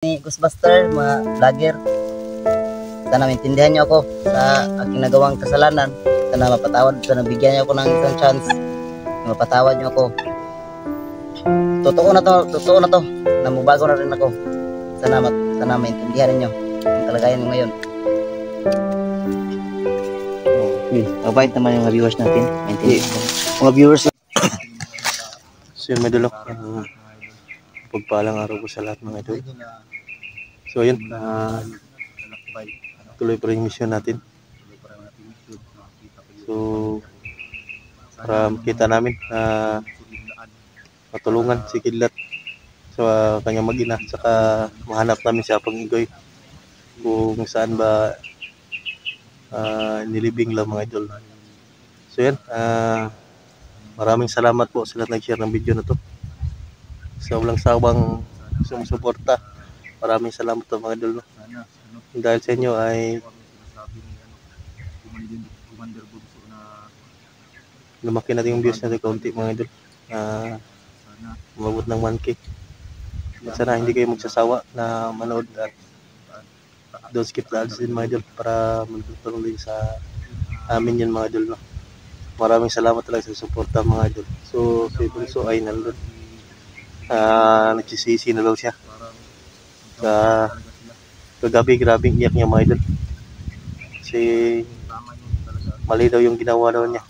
Ni Ghostbuster, mga vlogger. Sana maintindihan niyo ako sa aking nagawang kasalanan. Sana mapatawad, sana bigyan niyo ako ng isang chance. Mapatawad niyo ako. Totoo na to. Namubago na rin ako. Sana maintindihan niyo ang kalagayan mo ngayon. Okay, mabait naman yung mga viewers natin. Mga viewers. So yun, may dulok. Pagpalang araw ko sa lahat mga idol. So yun, tuloy pa rin yung mission natin. So para makita namin na matulungan si Kidlat sa kanyang mag-ina, saka mahanap namin si Apang Igoy kung saan ba nilibing lang mga idol. So yan, maraming salamat po sa lahat nag-share ng video na to, sa walang sawang sumusuporta. Maraming salamat po mga idol, no? Dahil sa inyo ay lumaki natin yung views natin kaunti mga idol, umabot ng 1K. Sana hindi kayo magsasawa na manood at don't skip the ads din mga idol, para magtutulong din sa amin yan mga idol, no? Maraming salamat talaga sa suporta mga idol. So si Bunso ay nandun, nagsisisi na daw siya sa kagabi. Grabing iyak niya mga idol, kasi mali daw yung ginawa daw niya,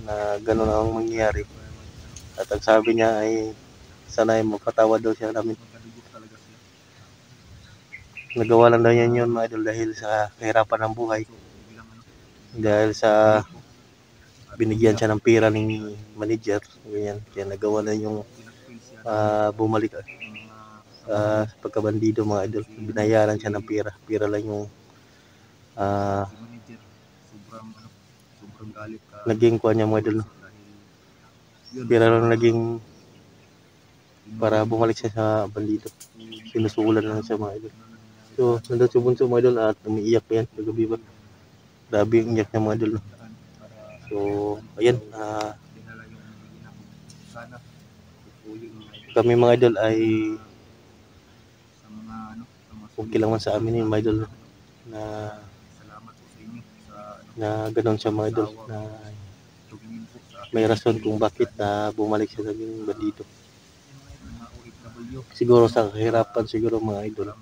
na gano'n ang mangyayari. At ang sabi niya ay sana ay mapatawad daw siya namin. Nagawa lang daw niya yun mga idol dahil sa kahirapan ng buhay, dahil sa binigyan siya ng pera ng manager, ganyan. Kaya nagawa na yung bumalik sa pagkabandido mga idol. Binayaran siya ng pera lang yung naging kuha niya mga idol, no? Pera lang naging para bumalik siya sa bandido. Sinusulan lang siya mga idol. So nandun si Bunso mga idol at umiiyak pa yan kagabi ba. Grabe yung iyak niya mga idol, no? So ayan, kami mga idol ay okay lang man sa amin yung mga idol, no? na ganoon siya mga idol, na may rason kung bakit na bumalik siya sa naging bandido. Siguro sa kahirapan siguro mga idol.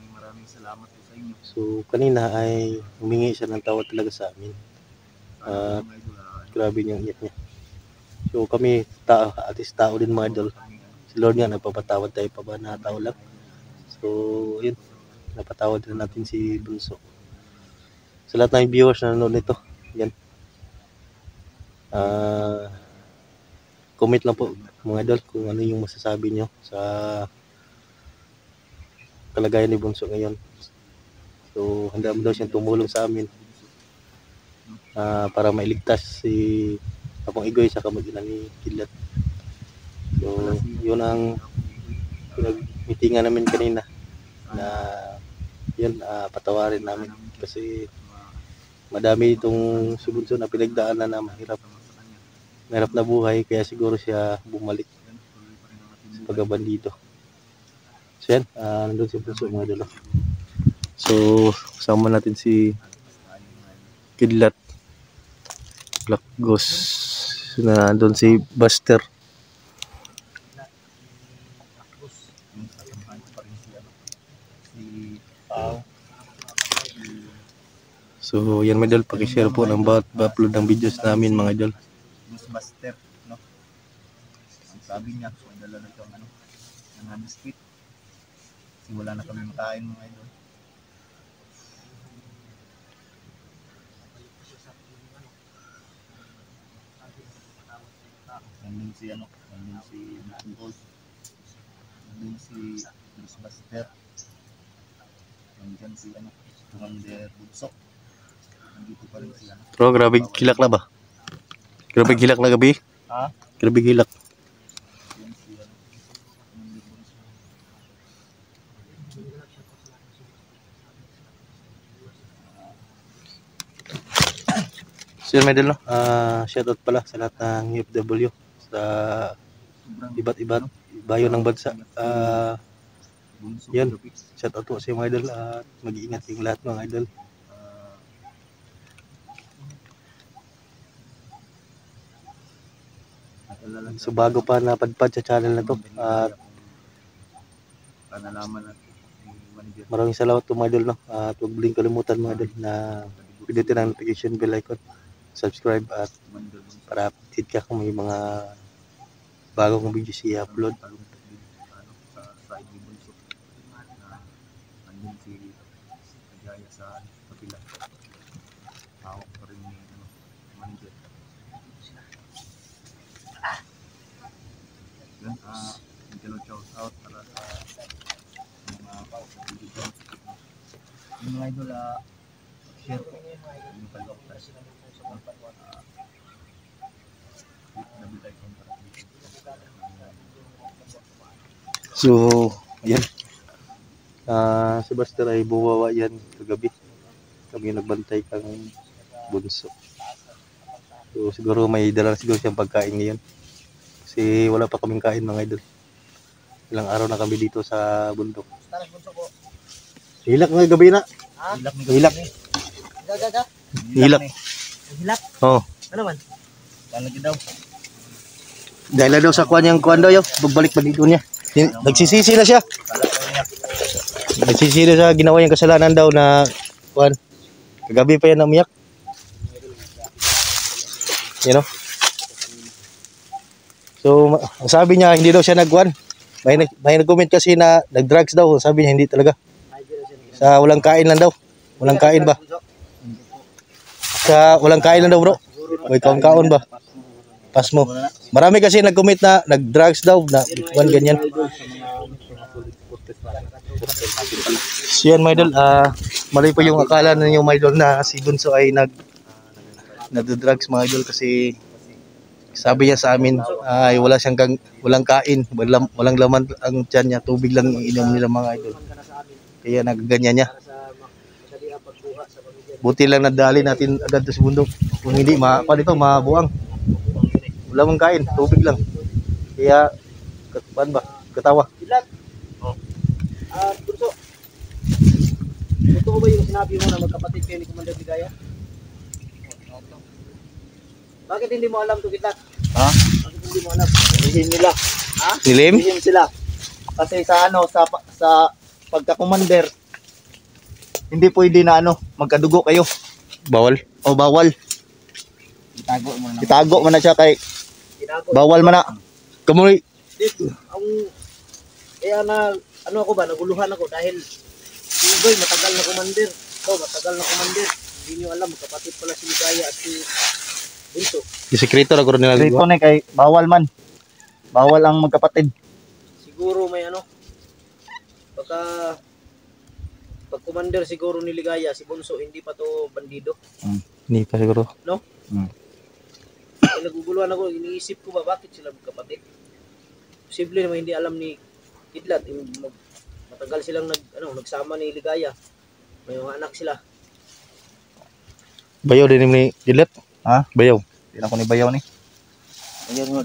So kanina ay humingi siya ng tawad talaga sa amin. Grabe niyang iyak niya. So kami at least tao din mga idol. Si Lord nga nagpapatawad, tayo pa ba na tao lang. So yun, napatawad na natin si Bunso. Sa lahat ng viewers na nanonood nito, yan, comment lang po mga idol kung ano yung masasabi nyo sa kalagayan ni Bunso ngayon. So handa mo daw siyang tumulong sa amin para mailigtas si Apang Igoy sa kamag-ina ni Kidlat. So yun ang pinag-meetingan namin kanina, na yun, patawarin namin kasi madami itong si Bunso na pinagdaanan na mahirap na buhay, kaya siguro siya bumalik sa pagkabandido. So yan, nandun si Bunso mga idol. So kasama natin si Kidlat, Black Ghost, na nandun si Buster. So yan mga idol, pakishare po ng bawat upload ng videos namin mga idol. Ghostbuster, no? Ang sabi niya, so dala na ito ng biscuit. Kasi wala na kami makain mga idol. Nandun si Ghost, nandun si Ghostbuster, nandun si Commander Bunso. Nandito pa rin si Pero grabe kilak na ba? Grabe gilak na gabi. Grabe gilak. So yun, medal, no? Shoutout pala sa lahat ng UFW sa iba't ibang bayo ng bansa. Yan, shout out po sa mga idol at mag-iingat yung lahat mga idol. So bago pa napadpad sa channel na to at maraming salamat po mga idol, no? At huwag din kalimutan mga idol na pindutin ang notification bell icon, subscribe at para update ka kung may mga bagong video siya upload. Mga idol, share ko yung paloktas. So, ayan. Si Buster ay buwawa yan kagabi. Kami nagbantay kang bunso. So, siguro may dala siguro siyang pagkain ngayon. Kasi wala pa kaming kain mga idol. Ilang araw na kami dito sa bundok. Hilak nga gabi na. Hilak. Hilak. Hilak? Oo. Ano man? Lagi daw. Dahil daw sa kuwan yung kuwan daw yun. Pagbalik pa dito niya. Nagsisisi na siya. Nagsisisi na siya. Ginawa yung kasalanan daw na kuwan. Kagabi pa yan umiyak. You know? So, ang sabi niya, hindi daw siya nagkuhan. May nag-comment kasi na nag-drugs daw. Sabi niya, hindi talaga. Sa walang kain lang daw. Walang kain ba? Sa walang kain lang daw bro. May kaon ba? Pas mo. Marami kasi nag-comment na nag-drugs daw. Na ganyan. So yan my idol. Mali po yung akala ninyo my idol na si Bunso ay nag-drugs mga idol. Kasi sabi niya sa amin ay walang kain. Walang laman ang tiyan niya. Tubig lang inom nila mga idol. Kaya nagaganyan niya. Buti lang nadali natin agad sa bundok. Kung hindi, mabuang. Wala mong kain, tubig lang. Kaya, katawa. Bunso, totoo ba yung sinabi mo na magkapatid kayo ni Commander Ligaya? Bakit hindi mo alam ito kita? Ha? Bakit hindi mo alam? Nilihim nila. Ha? Nilim? Nilihim sila. Kasi sa pagka-commander, hindi pwede na magkadugo kayo. Bawal? O bawal. Itago mo na siya kay bawal man na. Kamuloy. Kaya naguluhan ako dahil si Ugoy matagal na commander. Matagal na commander. Hindi nyo alam, magkapatid pala si Ligaya at si Bunso. Yung sekreto na guro nila. Sekreto na kay bawal man. Bawal ang magkapatid. Siguro may pag commander siguro ni Ligaya, si Bunso, hindi pa to bandido. Hindi pa siguro. No? Naguguluhan ako, iniisip ko ba bakit sila magkapatid? Posible naman hindi alam ni Kidlat. Matagal silang nagsama ni Ligaya. May mga anak sila. Bayaw din ni Kidlat? Ha? Bayaw. Hindi ako ni Bayaw ni.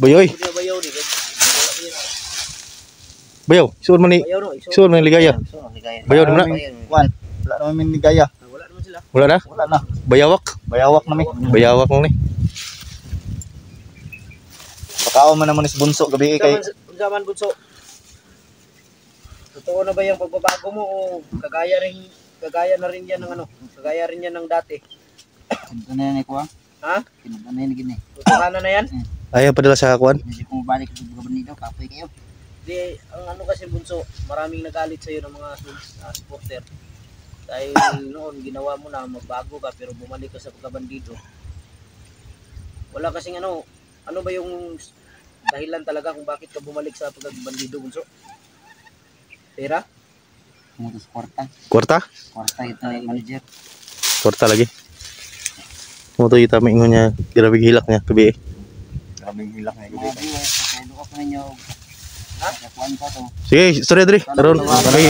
Bayoy. Bayaw ni. Bayaw. Isuon man ni. Isuon man ni Ligaya. Bayaw naman na. Wala naman ni Ligaya. Wala naman sila. Wala na? Wala na. Bayawak. Bayawak namin. Bayawak mo ni. Pakaon man naman ni Bunso gabi kay. Zaman Bunso. Totoo na ba yung pagbabago mo o kagaya na rin yan ng kagaya rin yan ng dati? Ito na yan ko ha? Ha? Kinuha na yan gini. Tutuhanan na yan? Ayaw padala sa kakuan? Hindi ko mabalik sa mga bandido, kapoy kayo. Di, ang kasi Bunso, maraming nagalit sa'yo ng mga supporter. Dahil noon ginawa mo na magbago ka pero bumalik ka sa pagkabandido. Wala kasing ano ba yung dahilan talaga kung bakit ka bumalik sa pagkabandido Bunso? Pera? Pumunta sa kwarta. Kwarta? Kwarta ito yung manager. Kwarta lagi. Pumunta kita maingon niya, grabe hilak niya kabi. Grabe hilak niya gabi. Kaya doon ako ninyo. Ha? Nakuhan pa to. Sige, story diri. Karon may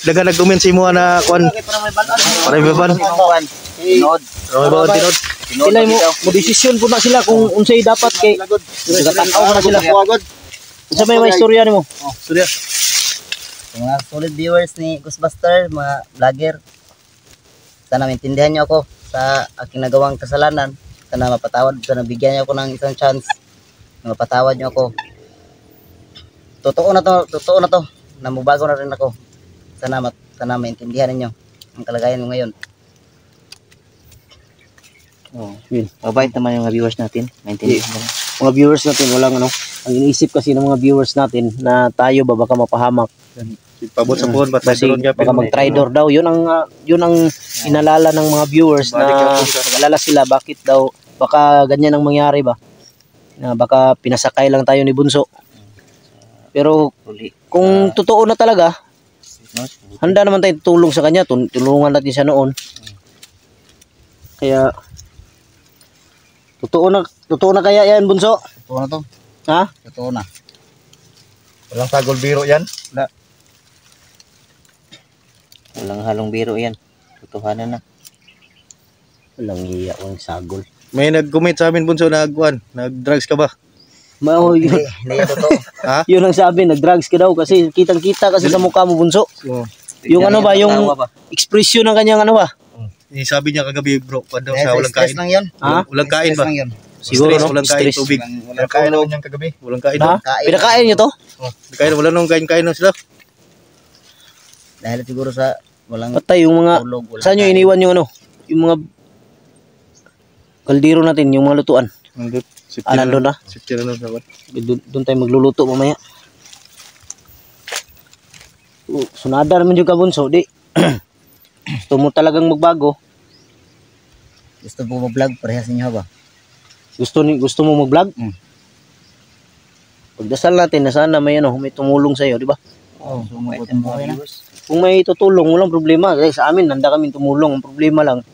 daghan nag-comment sa imo na kuan. Para may ban. Tinod. May bawon tinod. Sila mo desisyon po na sila kung unsay dapat kay nagtanaw na sila. Unsa may istorya nimo? Surya. Mga solid viewers ni Ghostbuster, mga vlogger, sana maintindihan niyo ako sa aking nagawang kasalanan. Sana mapatawad, sana bigyan niyo ako ng isang chance. Mapatawad niyo ako. Totoo na to, namubago na rin ako. Sana maintindihan niyo ang kalagayan mo ngayon. Oh, yun. Mabait naman yung mga viewers natin. Maintindihan mo. Mga viewers natin, walang ano. Ang iniisip kasi ng mga viewers natin na tayo ba baka mapahamak. Pabot sa buwan, ba't Kasi mayroon ka baka mag-tridor daw. Yun ang inalala ng mga viewers na alala sila bakit daw baka ganyan ang mangyari ba. Na baka pinasakay lang tayo ni Bunso. Pero kung totoo na talaga, handa naman tayong tulong sa kanya. Tulungan natin siya noon. Kaya totoo na kaya yan, Bunso? Totoo na to. Ha? Totoo na. Walang sagol biro yan. Walang halong biro yan. Totohanan na. Walang hiya, walang sagol. May nag-comment sa amin, Bunso, nag-drugs ka ba? Yun, Hindi yan totoo. Ha? yun ang sabi, nag-drugs ka daw kasi kitang-kita kasi sa mukha mo, Bunso. Oo. Yung ano ba, yung expression ng kanyang ano ba? Sabi niya kagabi, bro, pa daw Dahil siya sa walang stress kain. lang yun. Ha? Walang kain Stress ba? lang yun. Siguro, Stress, no? walang kain, Stress. tubig. Walang kain naman niyang kagabi. Walang kain. Ha? Kain. Pinakain nyo to? Kain, wala nung kain na sila. Dahil siguro sa walang Patay yung mga, tulog. Walang saan nyo kain. iniwan yung ano? Yung mga kaldero natin, yung mga lutuan. Nandun. Nandun na? Safety na nun. Dapat. Doon tayo magluluto mamaya. Sunada naman yung kabunso, di. Gusto mo talagang magbago. Gusto po mag-vlog, parehas niyo ba? Gusto mo mag-vlog? Pagdasal natin na sana may may tumulong sa iyo, di ba? Oo, sumukot ang buhay na. Kung may tutulong, walang problema. Kasi sa amin, handa kami tumulong. Ang problema lang,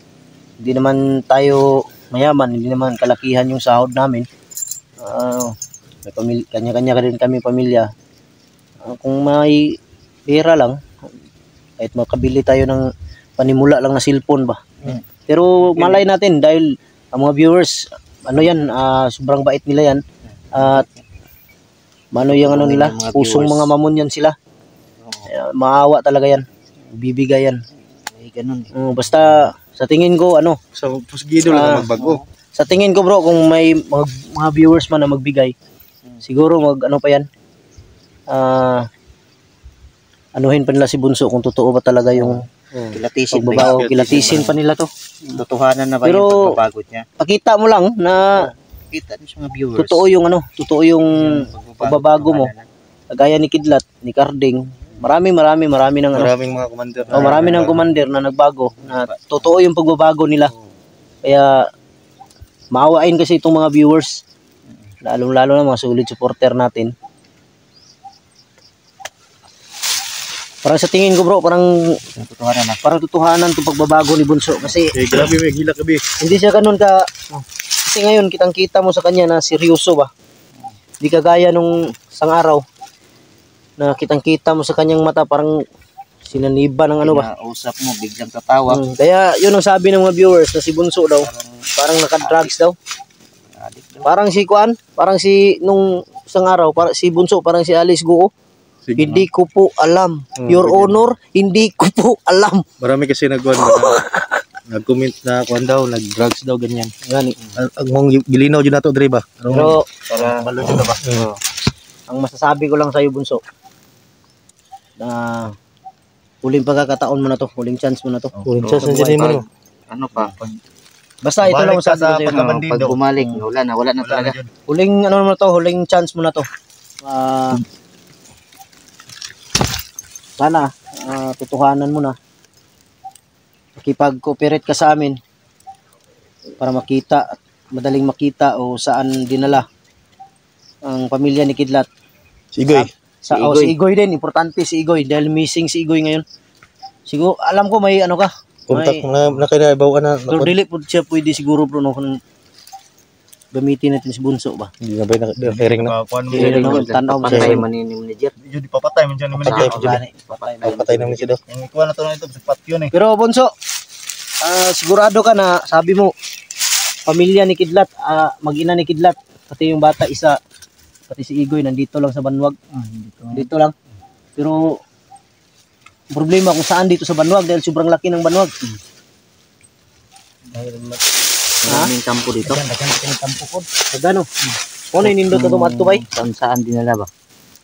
hindi naman tayo mayaman, hindi naman kalakihan yung sahod namin. Kanya-kanya rin kami pamilya. Kung may pera lang, kahit makabili tayo ng panimula lang na cellphone ba. Pero malay natin dahil ang mga viewers, ano yan, sobrang bait nila yan. At mano yung ano nila, pusong mga mamon yan sila. Maawa talaga yan. Bibigay yan. Ganun. Basta sa tingin ko, Sa pusgido lang magbago. sa tingin ko bro, kung may mga viewers man na magbigay, siguro pa yan. Anuhin pa nila si Bunso kung totoo ba talaga yung pagbabago. Kilatisin pa nila to. Totohanan na ba Pero, yung pagbabago niya? Pakita mo lang na Kita niyo sa mga viewers. totoo yung pagbabago mo. Kagaya ni Kidlat, ni Carding, marami ng Maraming mga commander. marami ng commander na nagbago, na totoo yung pagbabago nila. Kaya maawain kasi itong mga viewers, lalo na mga solid supporter natin. Parang sa tingin ko bro, parang totohanan itong pagbabago ni Bunso kasi Grabe, may gila kabi. hindi siya ganun kasi ngayon kitang-kita mo sa kanya na seryoso ba. Hindi kagaya nung isang araw na kitang-kita mo sa kanyang mata parang sinaniba ng ano ba. Usap mo, biglang tatawa. Kaya yun ang sabi ng mga viewers na si Bunso daw, parang naka-drugs daw. Parang si Kuan, parang si nung isang araw, si Bunso parang si Alice Guo. Sige. Hindi ko po alam. Your Honor, hindi ko po alam. Marami kasi nag-comment na kuan daw, nag-drugs daw ganyan. Gani. Ang mong gilinaw dyan na to, Dre ba? Pero Malo dyan na ba? ang masasabi ko lang sa iyo Bunso, na huling pagkakataon mo na to, huling chance mo na to. Huling chance na dyan mo. Ano pa? Basta ito lang masasabi ko sa iyo. Pag bumalik, wala na talaga. Huling ano mo na to, huling chance mo na to. Sana tutuhanan mo na. Makipag-cooperate ka sa amin para madaling makita o saan dinala ang pamilya ni Kidlat. Si Igoy. Si Igoy din, importante si Igoy dahil missing si Igoy ngayon. Siguro alam ko may ano ka. Kontak na kinaibaw ka na. Pero dili po siya pwede siguro bro no, kung gamitin natin si Bunso ba. Hindi na ba na-hearing na? Tanaw mo Patay siya. man ni manager. Di papatay man dyan ni Patay manager. Patay naman siya daw. Yung ikuha na to na ito, pat yun eh. Pero Bunso, sigurado ka na sabi mo pamilya ni Kidlat, mag-ina ni Kidlat, pati yung bata isa, pati si Igoy nandito lang sa Banwag. Dito lang. Pero Problema kung saan dito sa Banwag dahil sobrang laki ng Banwag. Maraming kampo dito. Dagan kampo ko. Sagano. Ano inindot na tumato bay? Saan dinala ba?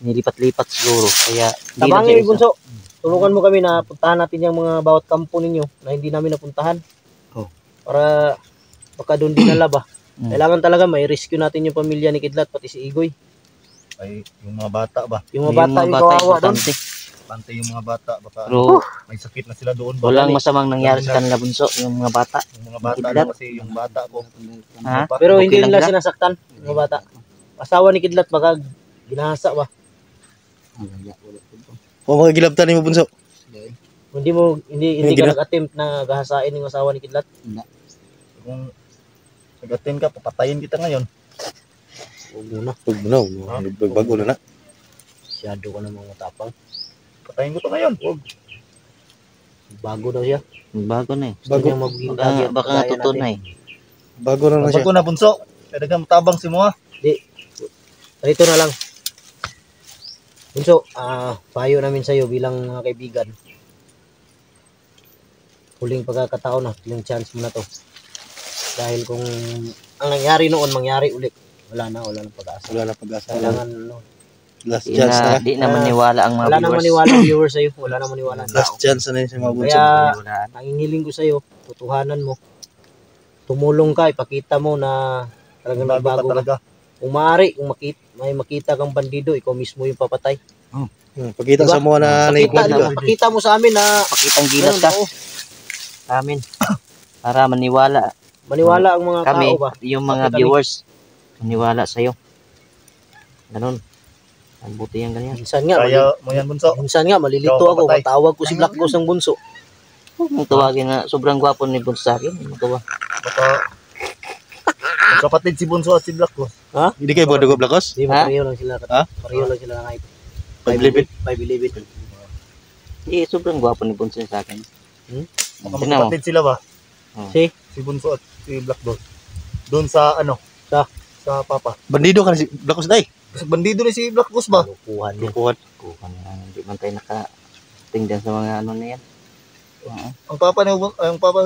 Nilipat-lipat siguro. Kaya Tabangin ni Bunso. Tulungan mo kami na puntahan natin yung mga bawat kampo ninyo na hindi namin napuntahan. Oh. Para baka doon dinala ba? Kailangan talaga may rescue natin yung pamilya ni Kidlat pati si Igoy. Ay, yung mga bata ba? Yung mga bata yung kawawa doon. Pantay yung mga bata. Baka Pero may sakit na sila doon. Ba? walang masamang nangyari sa kanila bunso, yung mga bata. Yung mga bata Kidlat. kasi yung bata ko. Ha? Pero Okay hindi lang nila sila? sinasaktan yung mga bata. Asawa ni Kidlat baka ginahasa ba? O mga gilabtan mo bunso. Hindi ka nag-attempt na gahasain yung asawa ni Kidlat. Kung nag-attend ka, papatayin kita ngayon. Huwag muna. Huwag mo na, bago na na. Masyado ka namang matapang. Patayin ko to ngayon. Huwag. Bago daw siya. Bago na eh. Gusto niya maging vlogger. Baka nga kagaya tutunay. Bago na na siya. Bago na bunso. Kaya dagang matabang si mo ha. Dito na lang. Bunso, payo namin sa'yo bilang mga kaibigan. Huling pagkakataon na, yung chance mo na to. Dahil kung ang nangyari noon, mangyari ulit. Wala na pag-asa. Wala na pag-asa. Kailangan, Last chance na. Di na maniwala ang mga wala na viewers. maniwala viewers sa'yo. Wala na maniwala. Last chance na yun sa mga bunso. Kaya, ang hinihiling ko sa'yo, tutuhanan mo. Tumulong ka, ipakita mo na talagang Bago ka nagbago ka. talaga. Kung maaari, kung may makita kang bandido, ikaw mismo yung papatay. Pagkita Diba? sa mga na Pakita mo sa amin na Pakitang gilas ka oo, sa amin. Para maniwala maniwala ang mga kami, tao ba? yung mga Kami. viewers. Maniwala sa'yo. Ganun. Ang buti yan ganyan. Minsan nga, Kaya mo yan bunso. malilito Ikaw, ako. papatay. Matawag ko si Black Ghost ng bunso. Huwag mong tawagin na sobrang gwapo ni Bunso sa akin. Magawa. Baka kapatid si bunso at si Black ko. Hindi kayo bodo ko Blacos? Di Ha? pareho lang sila. Ha? Pareho lang sila ng height. 5'11". 5'11". Eh, sobrang gwapo ni Bunso sa akin. Baka Tingnan mo. kapatid sila ba? Si? Si bunso at si Black Dog. Doon sa ano? Sa papa. Bandido ka na si Blacos day. Kasi bandido rin si Black Ghost ba? Lukuhan niya. Kukuhan. Kuha na. Hindi man tayo nakatingdan sa mga ano na yan. Ang papa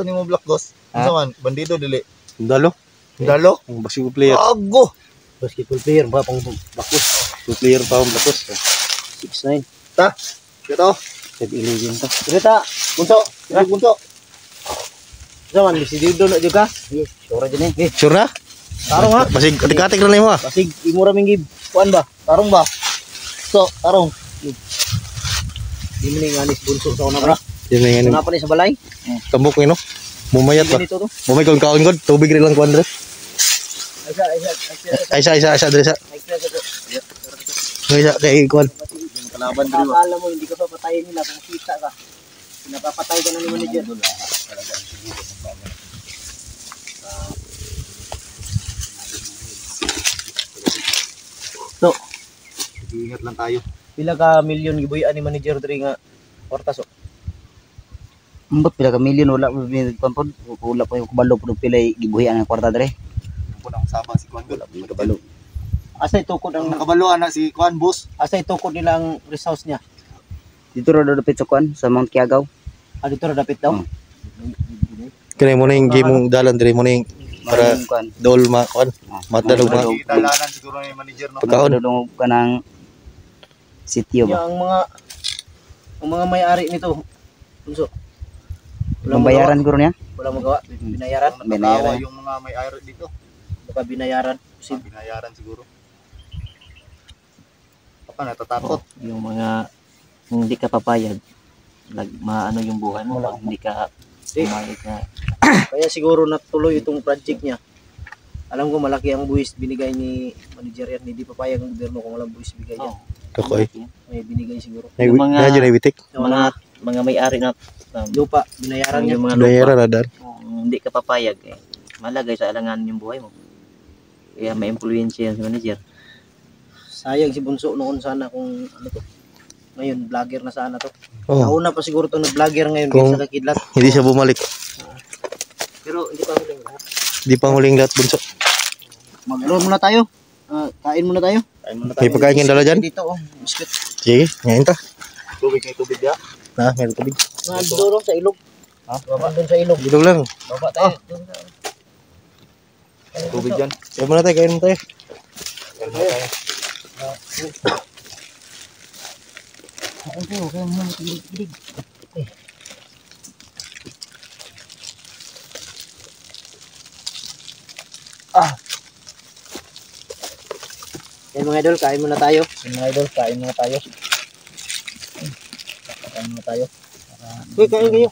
ni mo Black Ghost. Ha? Ano man? Bandido dili. Dalo. Dalo. Ang basketball player. Ago. Basketball player ba pang Black Ghost? Player pa ang Blacos. 6'9". Ito. 5'11 to. Kita, bunso. Bunso. Zaman, disidido na juga. Yes, sure din eh. Sure na? Tarong ha. Basig katik-katik na mo ha. Basig, imura ming gib. Kuan ba? Tarong ba? So, tarong. Di mo nga anis bunso sa una ba? Yan na yan. Una pa ni sa balay. Kambok no. Mumayat ba? Ganito to. Mumay kong kaon god. Tubig rin lang kuan dre. Isa dre sa. Isa kay kuan. Kalaban diri ba? Akala mo, hindi ka papatayin nila kung kita ka. Pinapapatay ka na ni manager. So, Ingat lang tayo. pila ka milyon gibuyan ni manager diri nga kwartas. Ambot pila ka milyon wala pampod. Wala pa yung kabalo pud pilay gibuhian ang kwarta dire. Kung ang saba si Kuan God. Kabalo. Asa itukod Ang ang nakabalo na si Kuan boss. asa itukod nila ang resource niya? Dito ra dapit sa kwan sa Mount Kiagaw. Dito ra dapit daw. Kani mo na yung game mong dalan dire mo na yung para Maraming kwan. dol ma kuan. Matadog ma. Dalanan siguro ni manager no. Pagkaon. Pagkaon ka ng sitio Yung ba? ang mga may-ari nito. Bunso. Walang bayaran guro niya? Wala magawa. Binayaran. Natawa yung mga may ayro dito. Baka binayaran. Binayaran siguro. Baka natatakot. Yung mga hindi ka papayag, maano yung buhay mo pag hindi ka pumayag na. Kaya siguro natuloy itong project niya. Alam ko malaki ang buwis binigay ni manager yan. Hindi papayag ng gobyerno kung walang buwis bigay yan. Kakoy. May binigay siguro. Nay Yung mga- medyo na bitik. Mga may-ari na Lupa, binayaran niya. yung mga lupa, Dayara na dan. kung hindi ka papayag, malagay sa alanganin yung buhay mo. Kaya may impluwensya yan sa manager. Sayang si Bunso noon sana kung ano to. Ngayon, vlogger na sana to. Oh, Nauna pa siguro to nag-vlogger ngayon Kung- kaysa kakidlat. hindi siya bumalik. Pero hindi pa huling lahat. Di pang huling lahat bunso. Mag-roll muna tayo. Kain muna tayo. Kain muna May tayo. pagkain yung dala dyan? Dito oh, biscuit. Sige, ngayon ta. Tubig na tubig ya. Ha, meron tubig. Nanduro sa ilog. Ha? Baba doon sa ilog. Ilog lang. Baba tayo. Doon sa... Tubig yan. Kain muna tayo, kain muna tayo. Yan mo tayo. Ayun, kaya mo kilig. Yan mga idol, kain muna tayo. Yung mga idol, kain muna tayo. Kain muna tayo. Uy, kain kayo.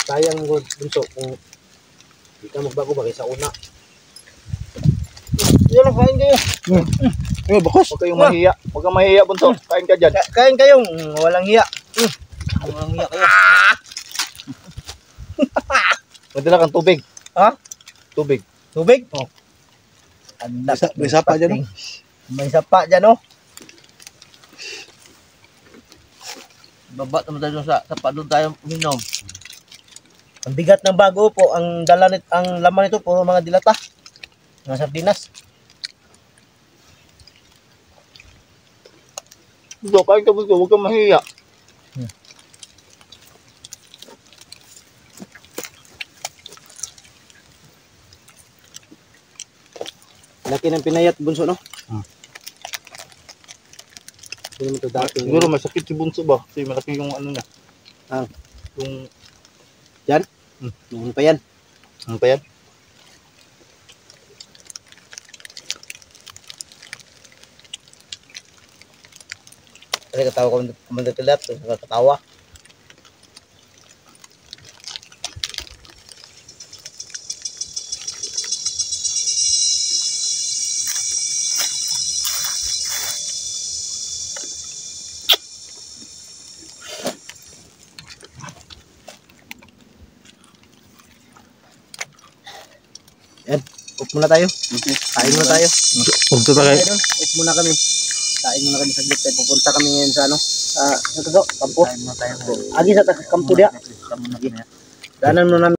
Sayang mo bunso kung di ka magbago ba sa una. Yan lang, kain kayo. Ay, bakos. Huwag kayong mahiya. Huwag kang mahiya, bunso. Kain ka dyan. Kain kayong walang hiya. Walang hiya kayo. Madala kang tubig. Ha? Tubig. Tubig? Oh. May sapa dyan, oh. May sapa dyan, oh. Baba naman tayo sa sapa, doon tayo minom. Ang bigat ng bago po, ang laman nito puro mga dilata. Mga sardinas. Bunso, kain ka bunso. Huwag kang mahiya. Laki ng pinayat bunso, no? Hindi mo ito dati. Siguro masakit si bunso ba? Kasi malaki yung ano niya. Ah. Yung Noon pa yan. ano pa yan? Kasi katawa ko kumandatilat, katawa. Yan, up muna tayo. Kain muna tayo. Punta tayo. Ayun, up muna kami. Kain muna kami saglit. Tayo pupunta kami ngayon sa ano? Sa kampo. Kain mo tayo. Agi sa kampo dia. Danan mo namin.